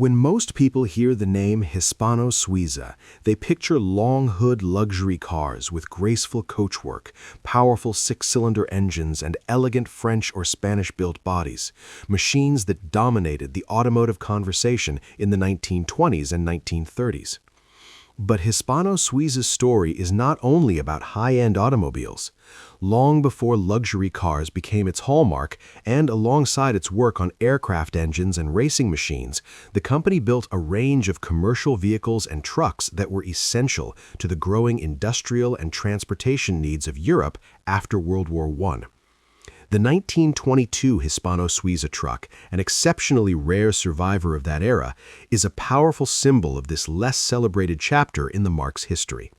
When most people hear the name Hispano-Suiza, they picture long-hood luxury cars with graceful coachwork, powerful six-cylinder engines, and elegant French or Spanish-built bodies, machines that dominated the automotive conversation in the 1920s and 1930s. But Hispano-Suiza's story is not only about high-end automobiles. Long before luxury cars became its hallmark, and alongside its work on aircraft engines and racing machines, the company built a range of commercial vehicles and trucks that were essential to the growing industrial and transportation needs of Europe after World War I. The 1922 Hispano-Suiza truck, an exceptionally rare survivor of that era, is a powerful symbol of this less celebrated chapter in the Marc's history.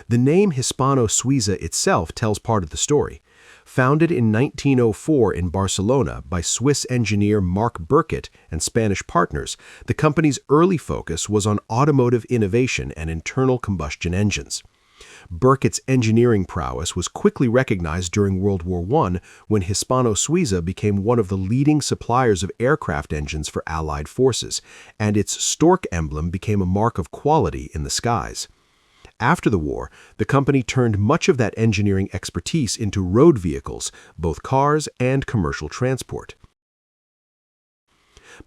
The name Hispano-Suiza itself tells part of the story. Founded in 1904 in Barcelona by Swiss engineer Marc Birkigt and Spanish partners, the company's early focus was on automotive innovation and internal combustion engines. Birkit's engineering prowess was quickly recognized during World War I when Hispano-Suiza became one of the leading suppliers of aircraft engines for Allied forces, and its stork emblem became a mark of quality in the skies. After the war, the company turned much of that engineering expertise into road vehicles, both cars and commercial transport.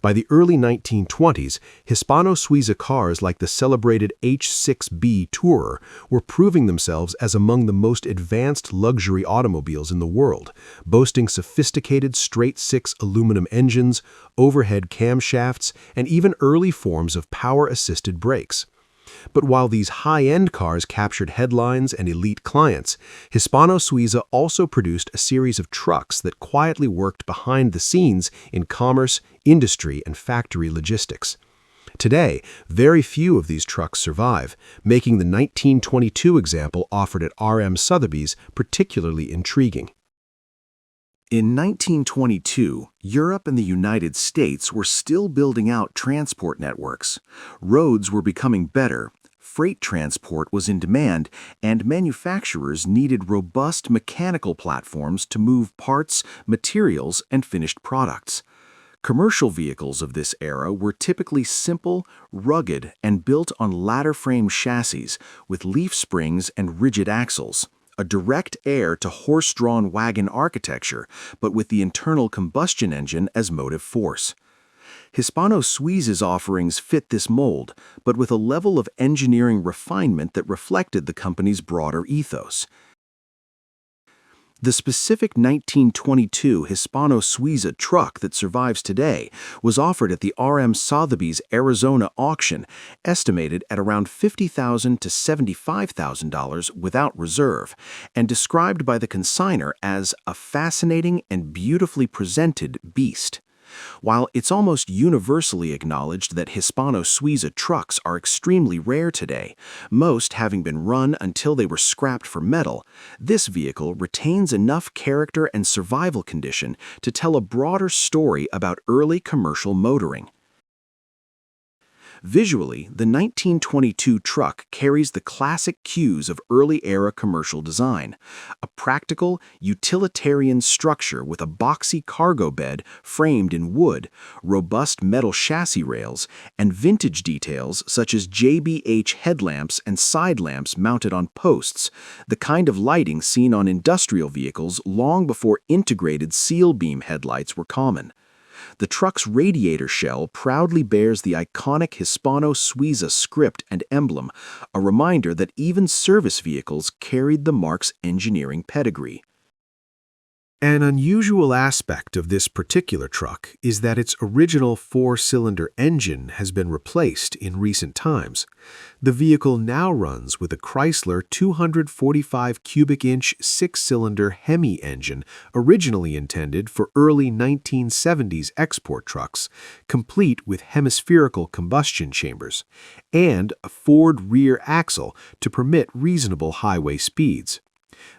By the early 1920s, Hispano-Suiza cars like the celebrated H6B Tourer were proving themselves as among the most advanced luxury automobiles in the world, boasting sophisticated straight-six aluminum engines, overhead camshafts, and even early forms of power-assisted brakes. But while these high-end cars captured headlines and elite clients, Hispano-Suiza also produced a series of trucks that quietly worked behind the scenes in commerce, industry, and factory logistics. Today, very few of these trucks survive, making the 1922 example offered at RM Sothebys particularly intriguing. In 1922, Europe and the United States were still building out transport networks. Roads were becoming better, freight transport was in demand, and manufacturers needed robust mechanical platforms to move parts, materials, and finished products. Commercial vehicles of this era were typically simple, rugged, and built on ladder-frame chassis with leaf springs and rigid axles. A direct heir to horse-drawn wagon architecture, but with the internal combustion engine as motive force. Hispano-Suiza's offerings fit this mold, but with a level of engineering refinement that reflected the company's broader ethos. The specific 1922 Hispano-Suiza truck that survives today was offered at the RM Sotheby's Arizona auction, estimated at around $50,000 to $75,000 without reserve, and described by the consignor as a fascinating and beautifully presented beast. While it's almost universally acknowledged that Hispano-Suiza trucks are extremely rare today, most having been run until they were scrapped for metal, this vehicle retains enough character and survival condition to tell a broader story about early commercial motoring. Visually, the 1922 truck carries the classic cues of early-era commercial design, a practical, utilitarian structure with a boxy cargo bed framed in wood, robust metal chassis rails, and vintage details such as JBH headlamps and side lamps mounted on posts, the kind of lighting seen on industrial vehicles long before integrated seal beam headlights were common. The truck's radiator shell proudly bears the iconic Hispano-Suiza script and emblem, a reminder that even service vehicles carried the Marc's engineering pedigree. An unusual aspect of this particular truck is that its original four-cylinder engine has been replaced in recent times. The vehicle now runs with a Chrysler 245 cubic inch six-cylinder Hemi engine originally intended for early 1970s export trucks, complete with hemispherical combustion chambers, and a Ford rear axle to permit reasonable highway speeds.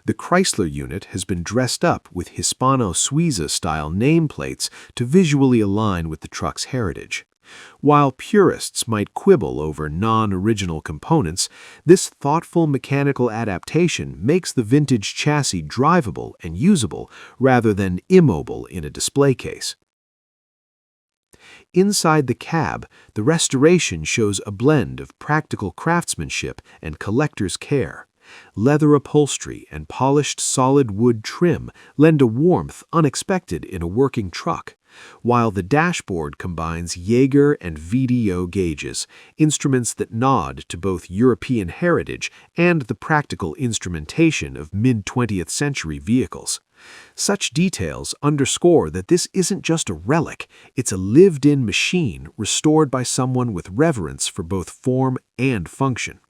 The Chrysler unit has been dressed up with Hispano-Suiza-style nameplates to visually align with the truck's heritage. While purists might quibble over non-original components, this thoughtful mechanical adaptation makes the vintage chassis drivable and usable rather than immobile in a display case. Inside the cab, the restoration shows a blend of practical craftsmanship and collector's care. Leather upholstery and polished solid wood trim lend a warmth unexpected in a working truck, while the dashboard combines Jaeger and VDO gauges, instruments that nod to both European heritage and the practical instrumentation of mid-20th century vehicles. Such details underscore that this isn't just a relic, it's a lived-in machine restored by someone with reverence for both form and function.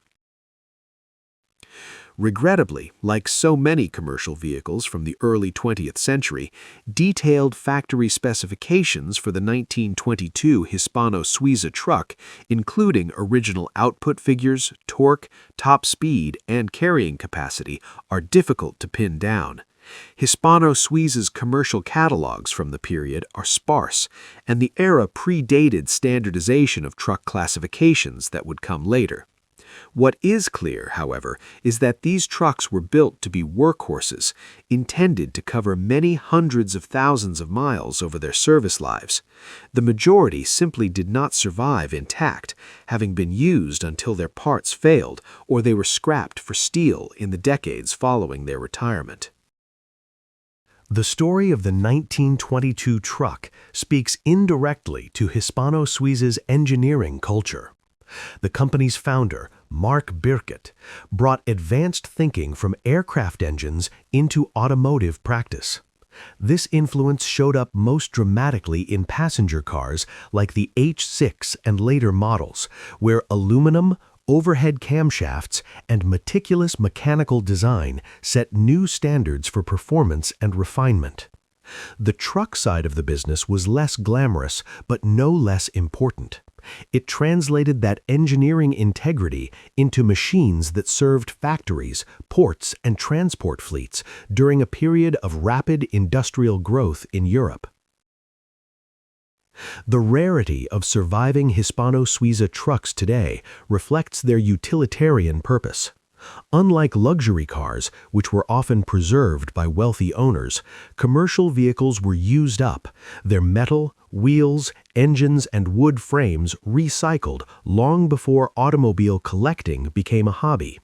Regrettably, like so many commercial vehicles from the early 20th century, detailed factory specifications for the 1922 Hispano-Suiza truck, including original output figures, torque, top speed, and carrying capacity, are difficult to pin down. Hispano-Suiza's commercial catalogs from the period are sparse, and the era predated standardization of truck classifications that would come later. What is clear, however, is that these trucks were built to be workhorses, intended to cover many hundreds of thousands of miles over their service lives. The majority simply did not survive intact, having been used until their parts failed or they were scrapped for steel in the decades following their retirement. The story of the 1922 truck speaks indirectly to Hispano-Suiza's engineering culture. The company's founder, Marc Birkigt, brought advanced thinking from aircraft engines into automotive practice. This influence showed up most dramatically in passenger cars like the H6 and later models, where aluminum, overhead camshafts, and meticulous mechanical design set new standards for performance and refinement. The truck side of the business was less glamorous, but no less important. It translated that engineering integrity into machines that served factories, ports, and transport fleets during a period of rapid industrial growth in Europe. The rarity of surviving Hispano-Suiza trucks today reflects their utilitarian purpose. Unlike luxury cars, which were often preserved by wealthy owners, commercial vehicles were used up, their metal, wheels, engines, and wood frames recycled long before automobile collecting became a hobby.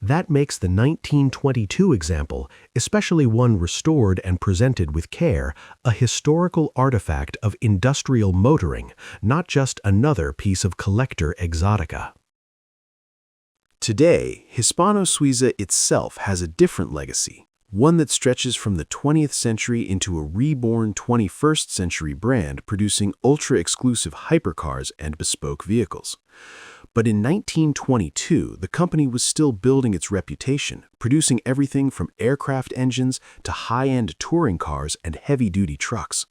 That makes the 1922 example, especially one restored and presented with care, a historical artifact of industrial motoring, not just another piece of collector exotica. Today, Hispano-Suiza itself has a different legacy, one that stretches from the 20th century into a reborn 21st century brand producing ultra-exclusive hypercars and bespoke vehicles. But in 1922, the company was still building its reputation, producing everything from aircraft engines to high-end touring cars and heavy-duty trucks.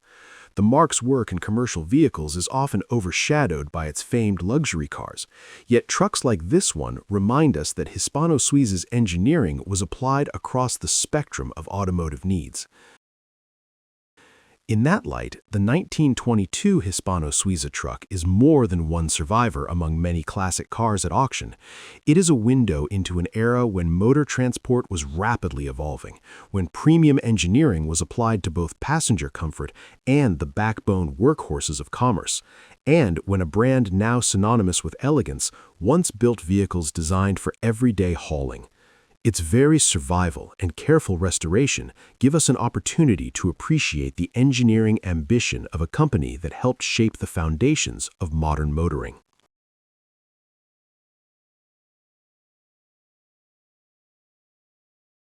The Marc's work in commercial vehicles is often overshadowed by its famed luxury cars, yet trucks like this one remind us that Hispano-Suiza's engineering was applied across the spectrum of automotive needs. In that light, the 1922 Hispano-Suiza truck is more than one survivor among many classic cars at auction. It is a window into an era when motor transport was rapidly evolving, when premium engineering was applied to both passenger comfort and the backbone workhorses of commerce, and when a brand now synonymous with elegance once built vehicles designed for everyday hauling. Its very survival and careful restoration give us an opportunity to appreciate the engineering ambition of a company that helped shape the foundations of modern motoring.